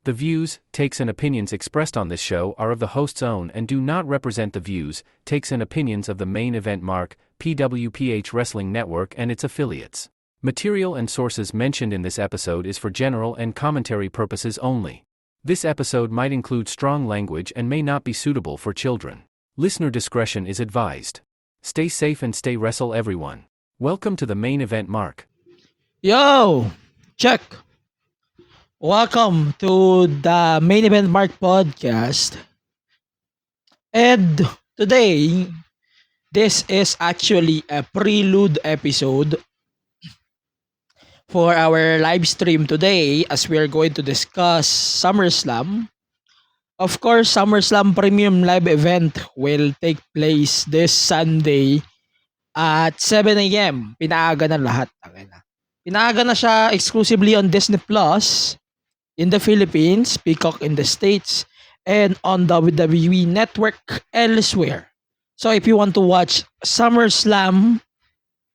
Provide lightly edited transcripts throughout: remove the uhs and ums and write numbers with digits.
The views, takes and opinions expressed on this show are of the host's own and do not represent the views, takes and opinions of the Main Event Mark, PWPH Wrestling Network and its affiliates. Material and sources mentioned in this episode is for general and commentary purposes only. This episode might include strong language and may not be suitable for children. Listener discretion is advised. Stay safe and stay wrestle everyone. Welcome to the Main Event Mark. Yo! Check! Welcome to the Main Event Mark podcast. And today, this is actually a prelude episode for our live stream today as we are going to discuss SummerSlam. Of course, SummerSlam Premium Live event will take place this Sunday at 7 a.m. Pinaaga na lahat. Pinaaga na siya exclusively on Disney Plus in the Philippines, Peacock in the States, and on WWE Network elsewhere. So if you want to watch SummerSlam,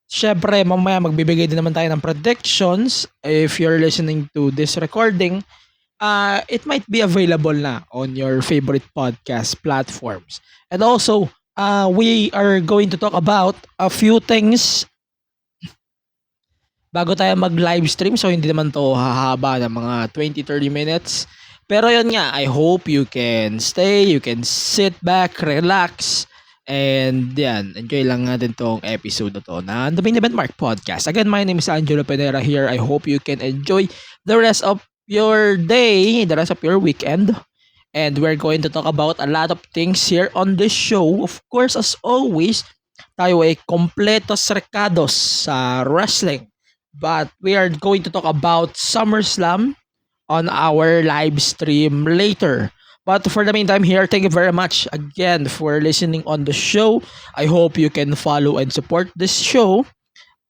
syempre mamaya magbibigay din naman tayo ng predictions. If you're listening to this recording, it might be available na on your favorite podcast platforms. And also, we are going to talk about a few things bago tayo mag-live stream. So, hindi naman to hahaba ng mga 20-30 minutes. Pero yun nga, I hope you can stay, you can sit back, relax, and yan, enjoy lang natin tong episode na to na The Main Event Mark Podcast. Again, my name is Angelo Penera here. I hope you can enjoy the rest of your day, the rest of your weekend. And we're going to talk about a lot of things here on this show. Of course, as always, tayo ay kompletos recados sa wrestling. But we are going to talk about SummerSlam on our live stream later. But for the meantime here, thank you very much again for listening on the show. I hope you can follow and support this show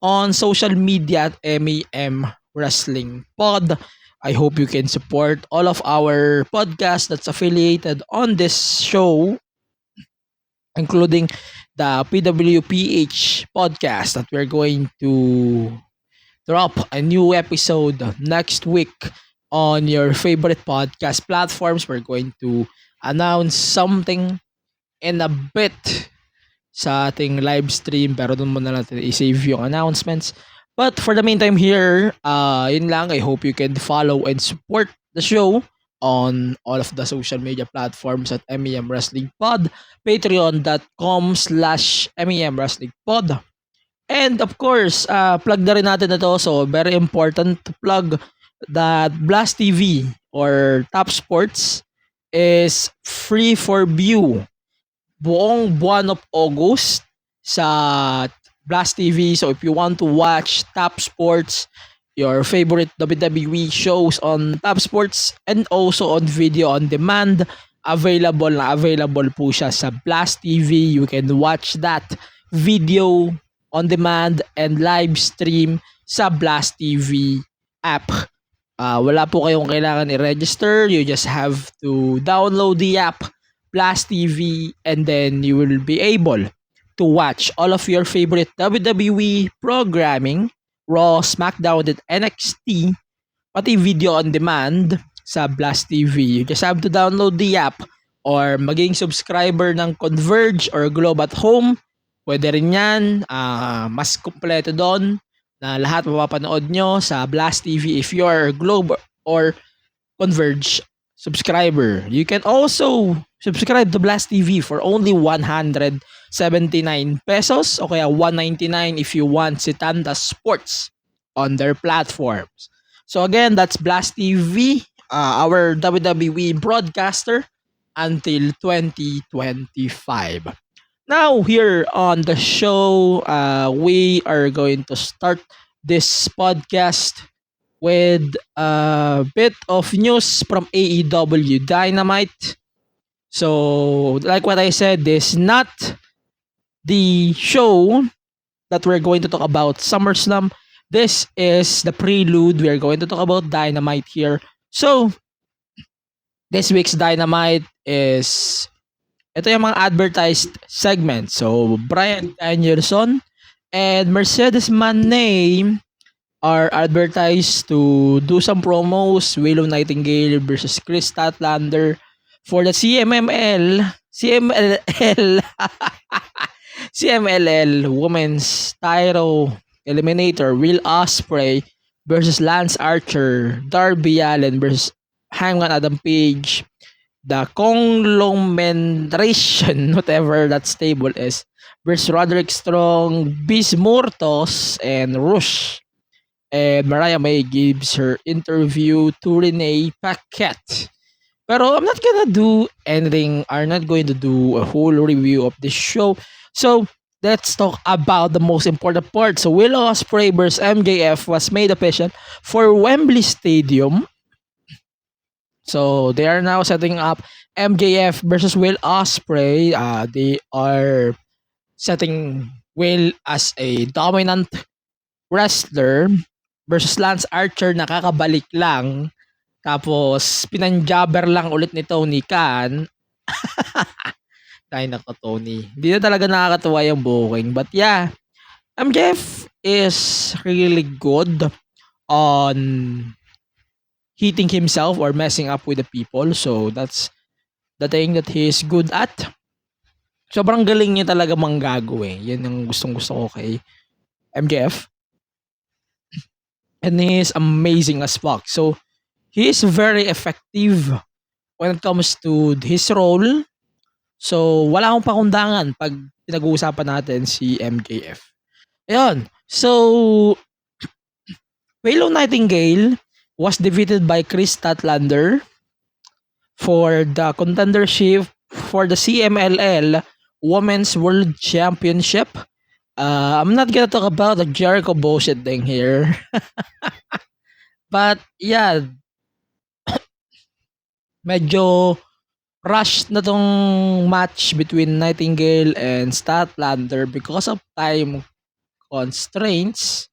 on social media at MEM Wrestling Pod. I hope you can support all of our podcasts that's affiliated on this show, including the PWPH podcast that we're going to drop a new episode next week on your favorite podcast platforms. We're going to announce something in a bit sa ating live stream, pero doon muna natin i-save yung announcements. But for the meantime here, yun lang. I hope you can follow and support the show on all of the social media platforms at MEM Wrestling Pod, patreon.com/MEM Wrestling Pod. And of course, plug na rin natin ito. So, very important to plug that Blast TV or Top Sports is free for view buong buwan of August sa Blast TV. So, if you want to watch Top Sports, your favorite WWE shows on Top Sports and also on video on demand, available po siya sa Blast TV. You can watch that video on demand and live stream sa Blast TV app. Wala po kayong kailangan i-register. You just have to download the app, Blast TV, and then you will be able to watch all of your favorite WWE programming, Raw, SmackDown, and NXT, pati video on demand sa Blast TV. You just have to download the app or maging subscriber ng Converge or Globe at Home. Pwede rin yan. Mas kumpleto doon na lahat mapapanood nyo sa Blast TV if you are a Globe or Converge subscriber. You can also subscribe to Blast TV for only 179 pesos o kaya 199 if you want si Tanda Sports on their platforms. So again, that's Blast TV, our WWE broadcaster until 2025. Now, here on the show, we are going to start this podcast with a bit of news from AEW Dynamite. So, like what I said, this is not the show that we're going to talk about SummerSlam. This is the prelude. We're going to talk about Dynamite here. So, this week's Dynamite is ito yung mga advertised segments. So, Bryan Danielson and Mercedes Moné are advertised to do some promos. Willow Nightingale versus Chris Statlander for the CMLL Women's Title Eliminator. Will Ospreay versus Lance Archer. Darby Allin versus Hangman Adam Page. The conglomeration, whatever that stable is, versus Roderick Strong, Bismuertos, and Rush. And Mariah May gives her interview to Renee Paquette. Pero I'm not gonna do anything. I'm not going to do a whole review of this show. So let's talk about the most important part. So Will Ospreay vs MJF was made official for Wembley Stadium. So they are now setting up MJF versus Will Ospreay. They are setting Will as a dominant wrestler versus Lance Archer, nakakabalik lang. Tapos pinanjabber lang ulit ni Tony Khan. Ay nako Tony. Hindi na talaga nakakatuwa yung booking. But yeah, MJF is really good on hitting himself or messing up with the people. So that's the thing that he is good at. Sobrang galing niya talaga manggago eh. Yan ang gustong-gusto ko kay MJF. And he is amazing as fuck. So he is very effective when it comes to his role. So wala akong pakundangan pag pinag-uusapan natin si MJF. Ayun. So Willow Nightingale was defeated by Chris Statlander for the contendership for the CMLL Women's World Championship. I'm not gonna talk about the Jericho bullshit thing here. But yeah, medyo rush na tong match between Nightingale and Statlander because of time constraints.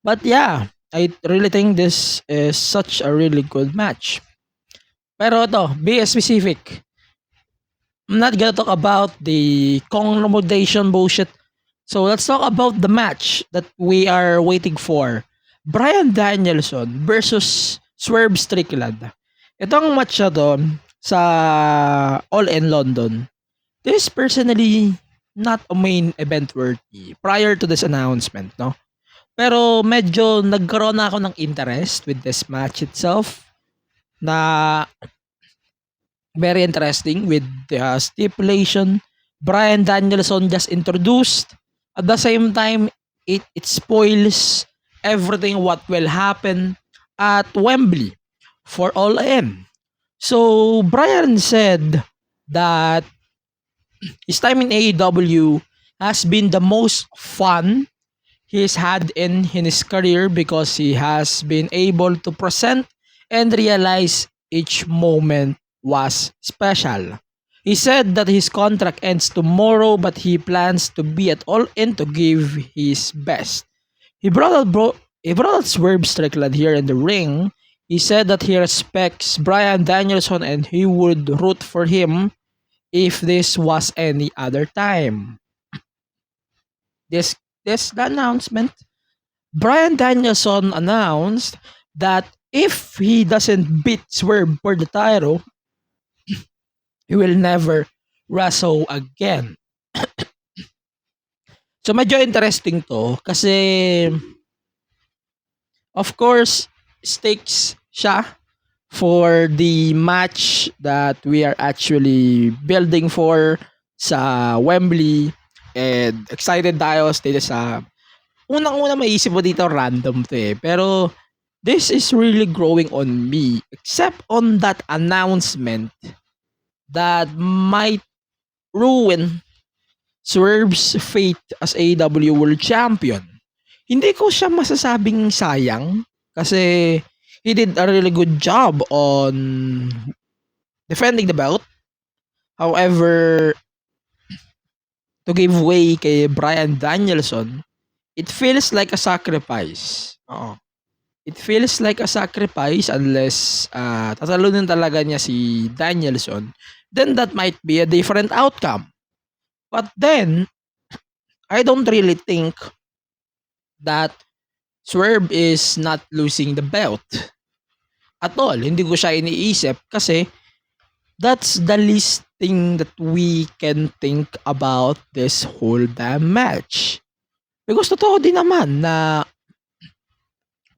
But yeah, I really think this is such a really good match. Pero to, be specific. I'm not gonna talk about the conglomeration bullshit. So let's talk about the match that we are waiting for. Bryan Danielson versus Swerve Strickland. Itong match na to sa All in London. This is personally not a main event worthy prior to this announcement, no? Pero medyo nagkaroon na ako ng interest with this match itself na very interesting with the stipulation Bryan Danielson just introduced. At the same time, it spoils everything what will happen at Wembley for All In. So Bryan said that his time in AEW has been the most fun he's had in his career because he has been able to present and realize each moment was special. He said that his contract ends tomorrow but he plans to be at All In to give his best. He brought out Swerve Strickland here in the ring. He said that he respects Bryan Danielson and he would root for him if this was any other time. This the announcement, Bryan Danielson announced that if he doesn't beat Swerve for the title, he will never wrestle again. So medyo interesting to kasi of course stakes siya for the match that we are actually building for sa Wembley. And excited tayo dito sa unang-una maiisip mo dito random to eh. Pero this is really growing on me except on that announcement that might ruin Swerve's fate as AEW World Champion. Hindi ko siya masasabing sayang kasi he did a really good job on defending the belt. However, to give way kay Bryan Danielson, it feels like a sacrifice. It feels like a sacrifice unless tatalunin talaga niya si Danielson. Then that might be a different outcome. But then, I don't really think that Swerve is not losing the belt at all. Hindi ko siya iniisip kasi that's the least thing that we can think about this whole damn match. Because totoo din naman na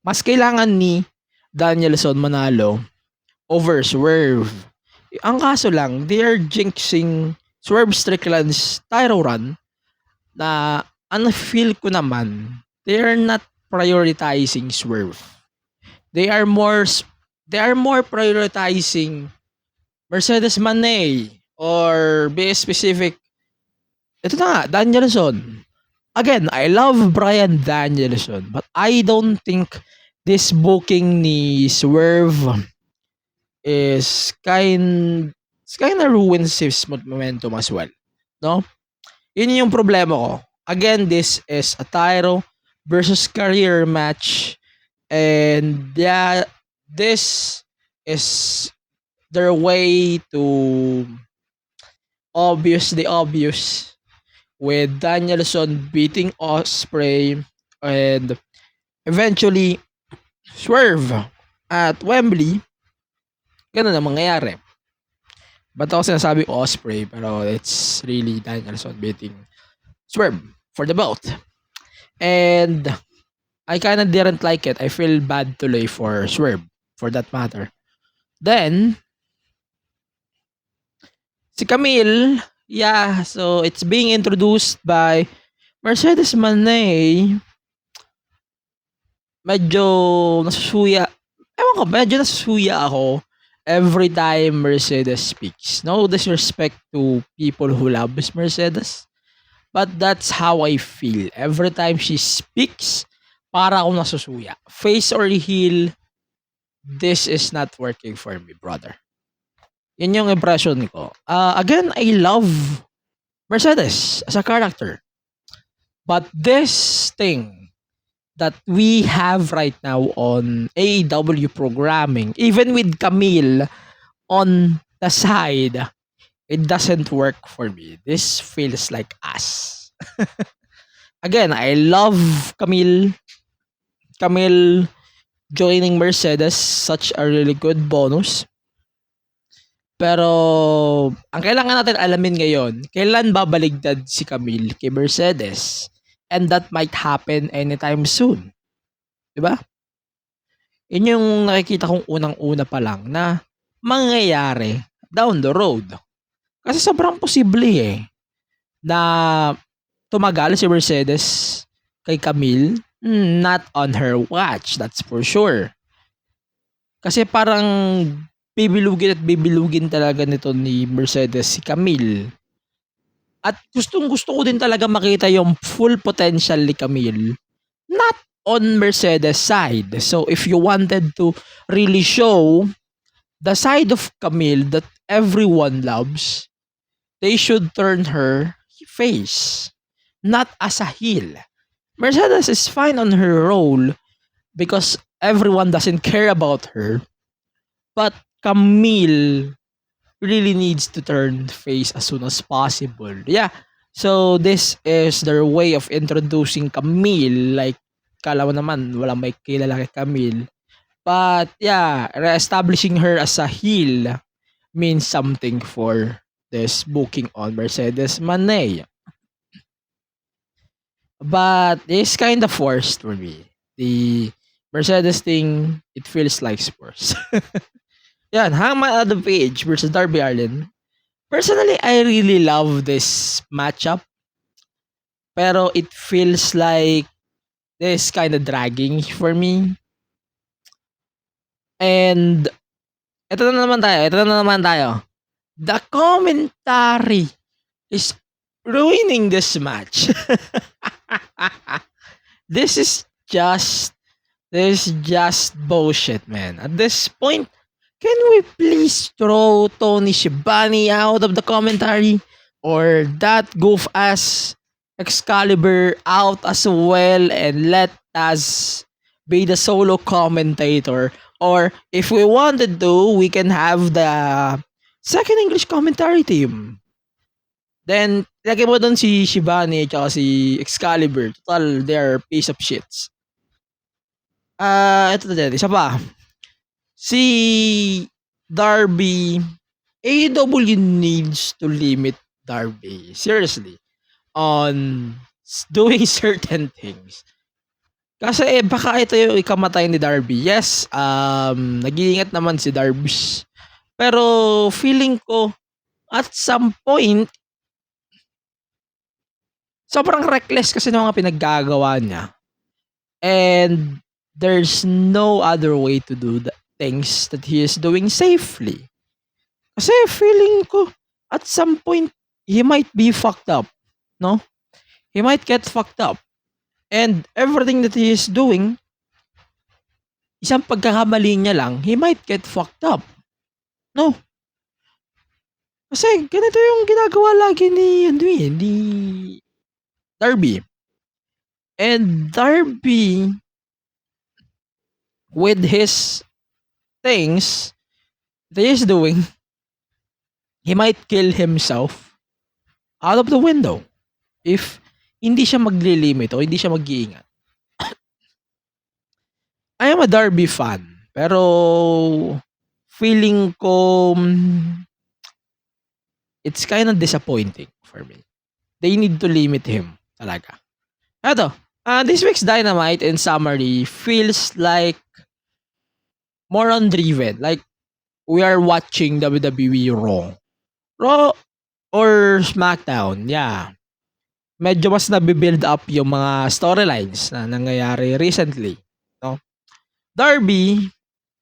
mas kailangan ni Danielson manalo over Swerve. Ang kaso lang, they are jinxing Swerve Strickland's title run na feel ko naman, they are not prioritizing Swerve. They are more prioritizing Mercedes Moné or be specific. Ito na nga, Danielson. Again, I love Bryan Danielson, but I don't think this booking ni Swerve is kind of ruins his momentum as well. No? Yun yung problema ko. Again, this is a title versus career match. And yeah, this is their way to obvious with Danielson beating Ospreay and eventually Swerve at Wembley. Ganun ang mangyayari. Ba't ako sinasabi Ospreay, pero it's really Danielson beating Swerve for the belt. And I kinda didn't like it. I feel bad tuloy for Swerve, for that matter. Then, si Camille, yeah, so it's being introduced by Mercedes Moné. Medyo nasusuya. Ewan ko, medyo nasusuya ako every time Mercedes speaks. No disrespect to people who love Mercedes. But that's how I feel. Every time she speaks, para akong nasusuya. Face or heel, this is not working for me, brother. Yan yung impression ko. Again, I love Mercedes as a character. But this thing that we have right now on AEW programming, even with Camille on the side, it doesn't work for me. This feels like us. Again, I love Camille joining Mercedes, such a really good bonus. Pero ang kailangan natin alamin ngayon, kailan babaligtad si Camille kay Mercedes? And that might happen anytime soon. Diba? Yun yung nakikita kong unang-una pa lang na mangyayari down the road. Kasi sobrang posible na tumagal si Mercedes kay Camille, not on her watch, that's for sure. Kasi parang bibilugin talaga nito ni Mercedes si Camille. At gustong-gusto ko din talaga makita yung full potential ni Camille, not on Mercedes side. So if you wanted to really show the side of Camille that everyone loves, they should turn her face, not as a heel. Mercedes is fine on her role because everyone doesn't care about her. But Camille really needs to turn face as soon as possible. Yeah. So this is their way of introducing Camille. Like, kala mo naman walang may kilala kay Camille. But yeah, re-establishing her as a heel means something for this booking on Mercedes Moné. But it's kind of forced for me. The Mercedes thing, it feels like sports. Yan, Hangman Adam Page versus Darby Allin. Personally, I really love this matchup. Pero it feels like this kind of dragging for me. And ito na naman tayo. The commentary is ruining this match. This is just bullshit, man. At this point, can we please throw Tony Schiavone out of the commentary? Or that goof ass Excalibur out as well and let us be the solo commentator? Or if we wanted to, we can have the second English commentary team. Then, lagay mo doon si Schiavone at si Excalibur. Total, they're piece of shits. Ito din, isa pa. Si Darby, AEW needs to limit Darby, seriously, on doing certain things. Kasi baka ito yung ikamatay ni Darby. Yes, nag-iingat naman si Darby. Pero feeling ko, at some point, sobrang reckless kasi ng mga pinaggagawa niya. And there's no other way to do the things that he is doing safely. Kasi feeling ko, at some point, he might be fucked up. No? He might get fucked up. And everything that he is doing, isang pagkakamali niya lang, he might get fucked up. No? Kasi ganito yung ginagawa lagi ni Darby. And Darby, with his things that he is doing, he might kill himself out of the window if hindi siya maglilimit o hindi siya mag-iingat. I am a Darby fan, pero feeling ko it's kind of disappointing for me. They need to limit him talaga. Eto, this week's Dynamite in summary feels like more on driven. Like we are watching WWE Raw or SmackDown. Yeah. Medyo mas nabibuild up yung mga storylines na nangyayari recently. No? Darby,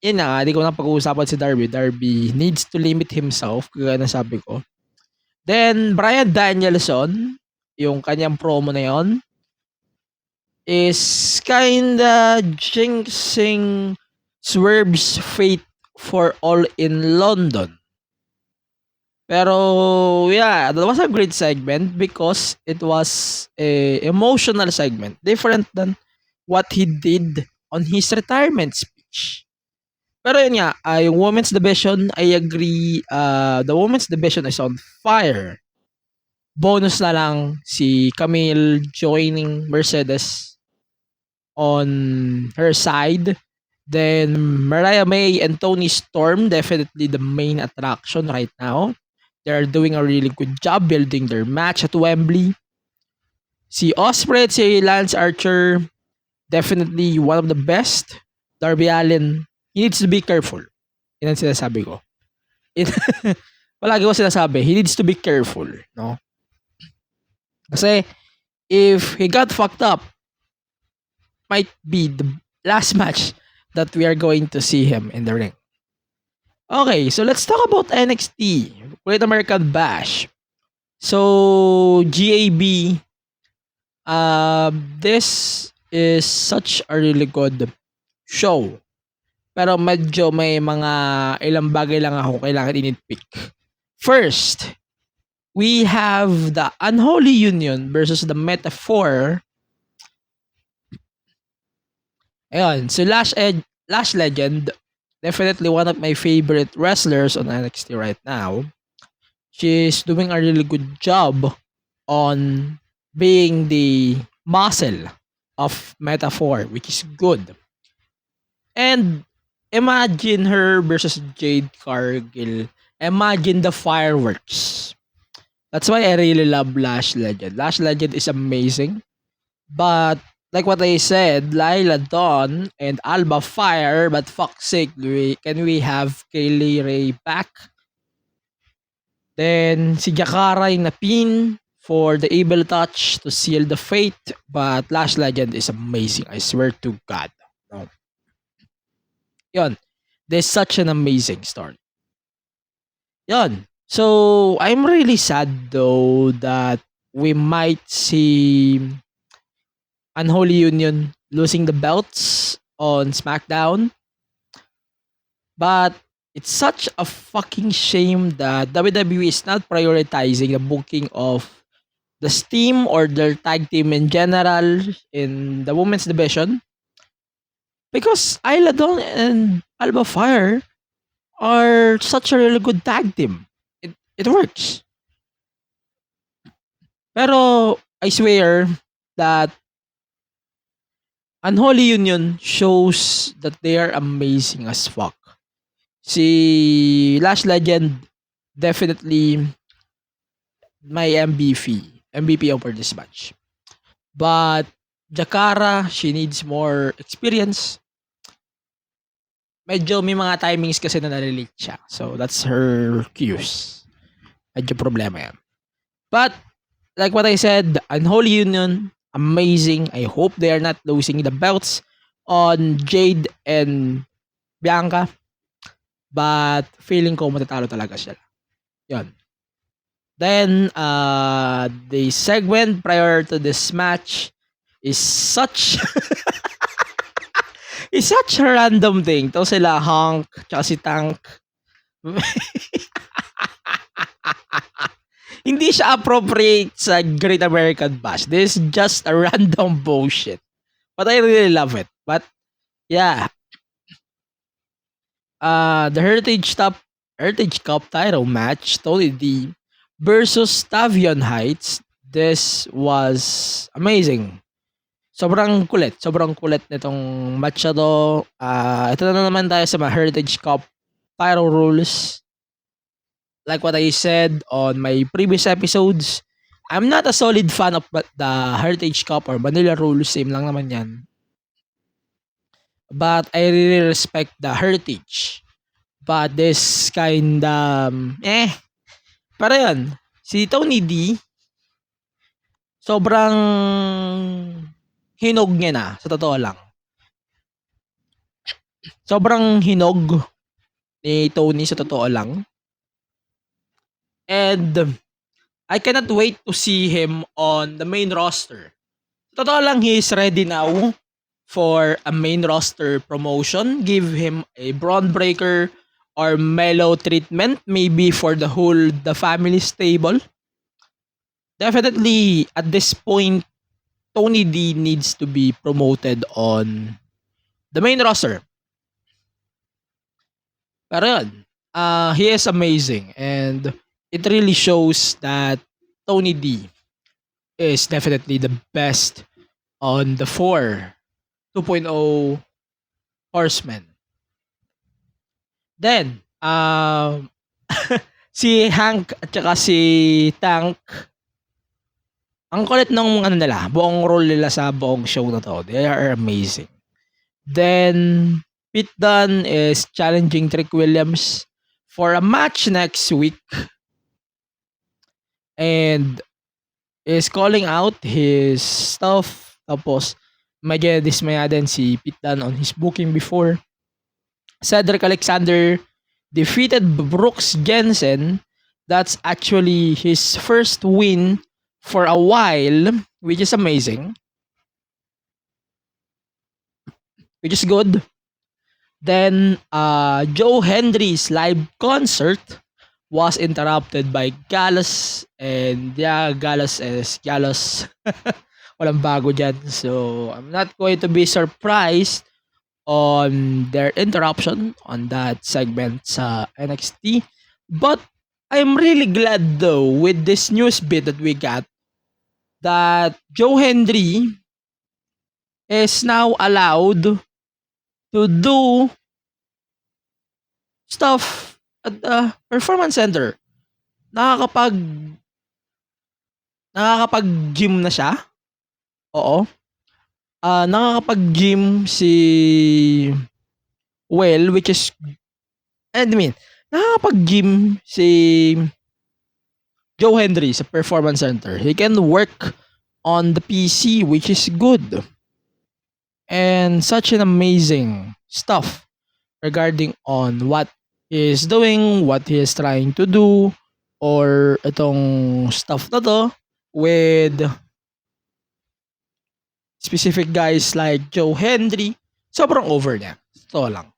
yun na nga, di ko na pag-uusapan si Darby. Darby needs to limit himself, kagaya na sabi ko. Then, Bryan Danielson, yung kanyang promo na yon is kinda jinxing Swerve's fate for All in London. Pero, yeah, that was a great segment because it was a emotional segment. Different than what he did on his retirement speech. Pero yun nga, yung women's division, I agree, the women's division is on fire. Bonus na lang si Camille joining Mercedes on her side. Then Mariah May and Toni Storm, definitely the main attraction right now. They're doing a really good job building their match at Wembley. Si Ospreay at si Lance Archer, definitely one of the best. Darby Allin, he needs to be careful. Yan ang sinasabi ko. Palagi ko sinasabi, he needs to be careful. No? Kasi, if he got fucked up, might be the last match that we are going to see him in the ring. Okay, so let's talk about NXT, Great American Bash. So, GAB, this is such a really good show. Pero medyo may mga ilang bagay lang ako kailangan i-nitpick. First, we have the Unholy Union versus the Metaphor. Ayun, so Lash Legend, definitely one of my favorite wrestlers on NXT right now. She's doing a really good job on being the muscle of Metaphor, which is good. And imagine her versus Jade Cargill. Imagine the fireworks. That's why I really love Lash Legend. Lash Legend is amazing. But like what I said, Lila Dawn and Alba Fire, but fuck's sake, can we have Kaylee Ray back? Then si Jakara yung napin for the Evil Touch to seal the fate. But Lash Legend is amazing. I swear to God. No. Yun. There's such an amazing story. Yun. So, I'm really sad though that we might see Unholy Union losing the belts on SmackDown. But it's such a fucking shame that WWE is not prioritizing the booking of the Steam or their tag team in general in the women's division. Because Isla Dawn and Alba Fire are such a really good tag team. It works. Pero I swear that Unholy Union shows that they are amazing as fuck. Si Lash Legend, definitely my MVP over this match. But Jakara, she needs more experience. Medyo may mga timings kasi na nalilate siya. So, that's her cues. Medyo problema yan. But, like what I said, Unholy Union, amazing. I hope they are not losing the belts on Jade and Bianca. But, feeling ko matatalo talaga sila. Yun. Then, the segment prior to this match is such is such a random thing. To sila Hunk, tsaka si Tank. Hindi siya appropriate sa Great American Bash. This is just a random bullshit. But I really love it. But, yeah. The Heritage Cup title match, Tony D versus Tavion Heights. This was amazing. Sobrang kulit nitong match na to. Ito na naman tayo sa mga Heritage Cup title rules. Like what I said on my previous episodes, I'm not a solid fan of the Heritage Cup or Manila rules. Same lang naman yan. But I really respect the Heritage. But this kinda, Pero yun, si Tony D, sobrang hinog niya na, sa totoo lang. Sobrang hinog ni Tony, sa totoo lang. And I cannot wait to see him on the main roster. Sa totoo lang, he is ready now for a main roster promotion. Give him a Braun Breaker or Mellow treatment, maybe for the family stable. Definitely, at this point, Tony D needs to be promoted on the main roster. Pero yun, he is amazing, and it really shows that Tony D is definitely the best on the 2.0 horsemen. Then, si Hank at saka si Tank, ang kulit ng nila, buong role nila sa buong show na to. They are amazing. Then, Pete Dunne is challenging Trick Williams for a match next week. And is calling out his stuff. Tapos, medyo dismaya din si Pete Dunne on his booking before. Cedric Alexander defeated Brooks Jensen. That's actually his first win for a while, which is amazing. Which is good. Then, Joe Hendry's live concert was interrupted by Gallus. And yeah, Gallus is Gallus. Walang bago dyan. So, I'm not going to be surprised on their interruption on that segment sa NXT. But, I'm really glad though with this news bit that we got that Joe Hendry is now allowed to do stuff at the Performance Center. Nakakapag-gym na siya. Oo. Nakakapag-gym si which is nakakapag-gym si Joe Hendry sa Performance Center. He can work on the PC, which is good. And such an amazing stuff regarding on what he is doing, what he is trying to do, or itong stuff na to with specific guys like Joe Hendry. Sobrang over niya. Ito lang.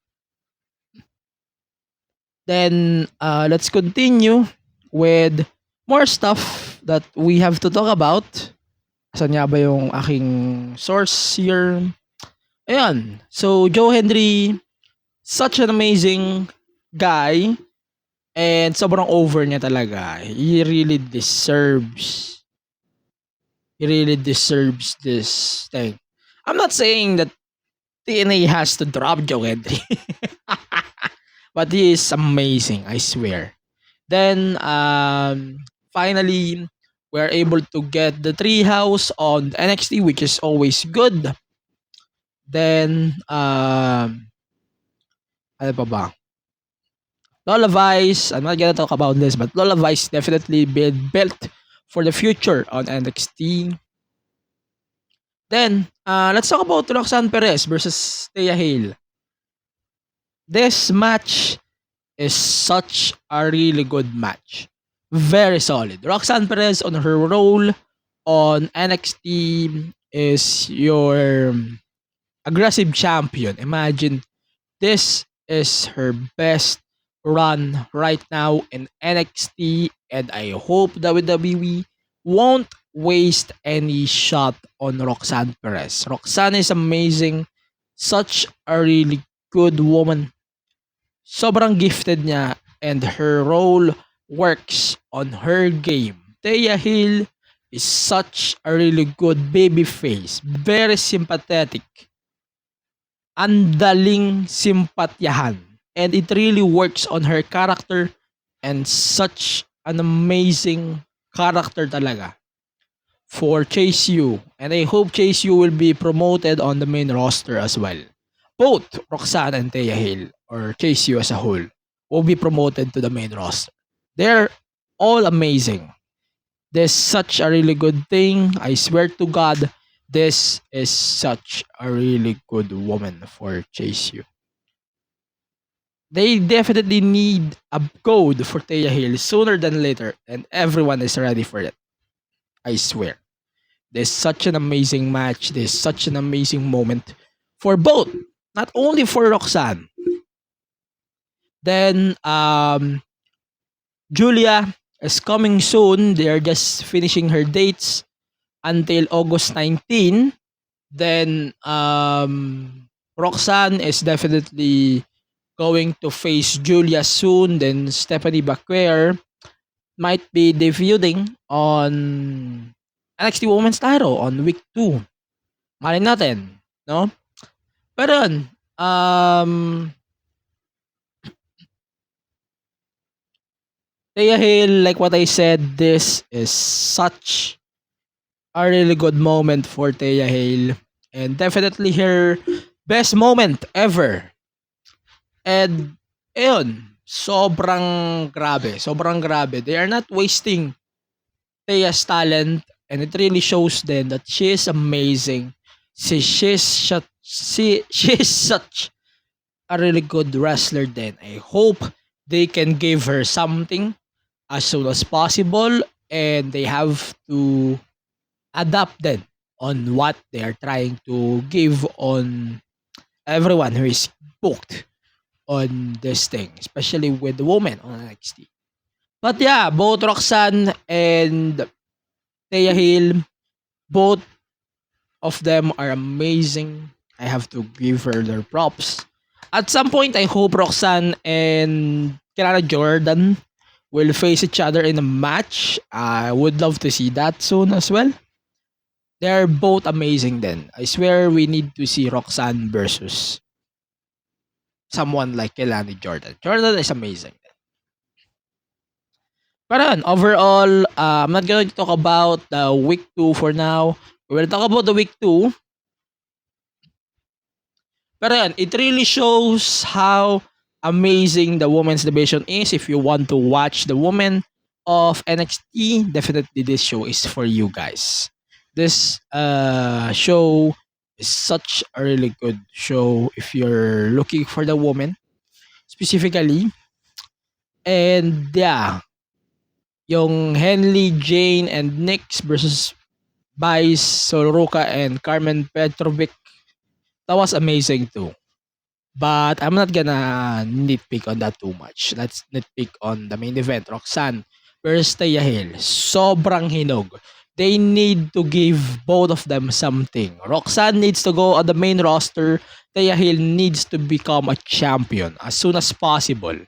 Then, let's continue with more stuff that we have to talk about. Asan nga ba yung aking source here? Ayan. So, Joe Hendry, such an amazing guy. And sobrang over niya talaga. He really deserves this thing. I'm not saying that TNA has to drop Joe Hendry. But he is amazing, I swear. Then, finally, we're able to get the Treehouse on NXT, which is always good. Then, ano pa ba? Lola Vice, I'm not gonna talk about this, but Lola Vice definitely been built for the future on NXT. Then, let's talk about Roxanne Perez versus Thea Hale. This match is such a really good match. Very solid. Roxanne Perez on her role on NXT is your aggressive champion. Imagine this is her best run right now in NXT, and I hope WWE won't waste any shot on Roxanne Perez. Roxanne is amazing. Such a really good woman. Sobrang gifted niya, and her role works on her game. Thea Hill is such a really good baby face. Very sympathetic. Andaling simpatyahan. And it really works on her character, and such an amazing character talaga for Chase U. And I hope Chase U will be promoted on the main roster as well. Both Roxanne and Thea Hill, or Chase U as a whole, will be promoted to the main roster. They're all amazing. This is such a really good thing. I swear to God, this is such a really good woman for Chase U. They definitely need a code for Thea Hill sooner than later, and everyone is ready for it. I swear. This is such an amazing match. This is such an amazing moment for both. Not only for Roxanne. Then, Julia is coming soon. They're just finishing her dates until August 19. Then, Roxanne is definitely going to face Julia soon. Then, Stephanie Bacquer might be debuting on NXT Women's title on week 2. Malay natin, no? Pero yun, Thea Hill, like what I said, this is such a really good moment for Thea Hill. And definitely her best moment ever. And, ayun, sobrang grabe. Sobrang grabe. They are not wasting Thea's talent, and it really shows then that she is amazing. She's such a really good wrestler then. I hope they can give her something as soon as possible, and they have to adapt then on what they are trying to give on everyone who is booked on this thing, especially with the women on NXT. But yeah, both Roxanne and Thea Hill, both of them are amazing. I have to give her their props. At some point, I hope Roxanne and Kiana Jordan will face each other in a match. I would love to see that soon as well. They're both amazing then. I swear we need to see Roxanne versus someone like Kelani Jordan. Jordan is amazing. But overall, I'm not going to talk about the week 2 for now. We will talk about the week 2. But it really shows how amazing the women's division is. If you want to watch the women of NXT, definitely this show is for you guys. This show is such a really good show if you're looking for the woman specifically. And yeah, yung Henley, Jane, and Nyx versus Vice, Soroka, and Carmen Petrovic, that was amazing too. But I'm not gonna nitpick on that too much. Let's nitpick on the main event. Roxanne versus Thea Hill. Sobrang hinog. They need to give both of them something. Roxanne needs to go on the main roster. Thea Hill needs to become a champion as soon as possible.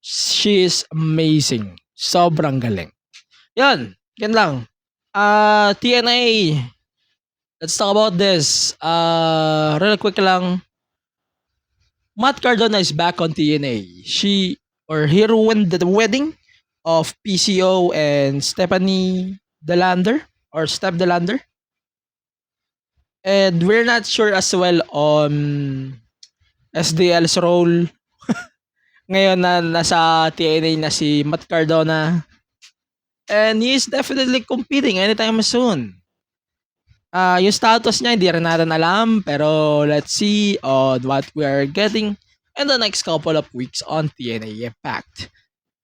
She is amazing. Sobrang galing. Yan. Yan lang. TNA. let's talk about this. Real quick lang. Matt Cardona is back on TNA. He ruined the wedding of PCO and Stephanie Delander or Steph Delander. And we're not sure as well on SDL's role ngayon na nasa TNA na si Matt Cardona. And he is definitely competing anytime soon. Yung status niya, hindi rin natin alam. Pero let's see on what we are getting in the next couple of weeks on TNA Impact.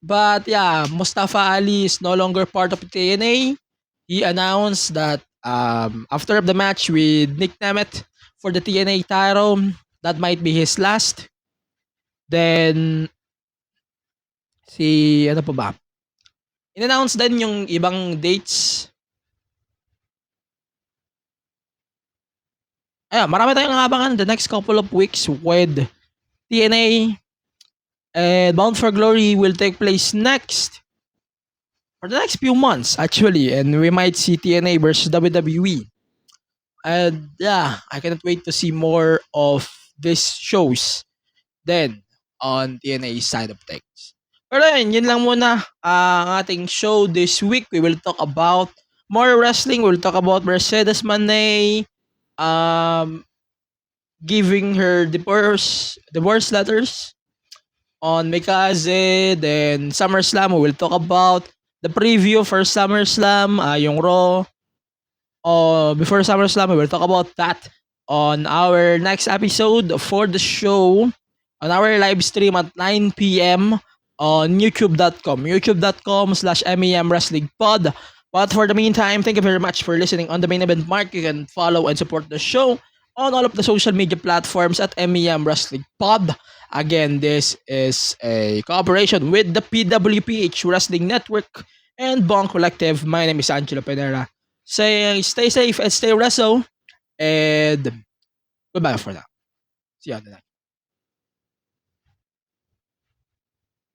But yeah, Mustafa Ali is no longer part of TNA. He announced that after the match with Nick Nemeth for the TNA title, that might be his last. Then, ano pa ba? In-announce din yung ibang dates. Marami tayong abangan the next couple of weeks with TNA. And Bound for Glory will take place next. For the next few months, actually. And we might see TNA versus WWE. And yeah, I cannot wait to see more of these shows then on TNA side of things. Pero yun lang muna ang ating show this week. We will talk about more wrestling. We'll talk about Mercedes Moné giving her divorce letters on Mikaze. Then SummerSlam, we will talk about the preview for SummerSlam, yung Raw. Before SummerSlam, we will talk about that on our next episode for the show on our live stream at 9 p.m. on youtube.com/MEM Wrestling Pod. But for the meantime, thank you very much for listening on the Main Event Mark. You can follow and support the show on all of the social media platforms at MEM Wrestling Pod. Again, this is a cooperation with the PWPH Wrestling Network and Bong Collective. My name is Angelo Penera. Saying stay safe and stay wrestle. And goodbye for now. See you on the next.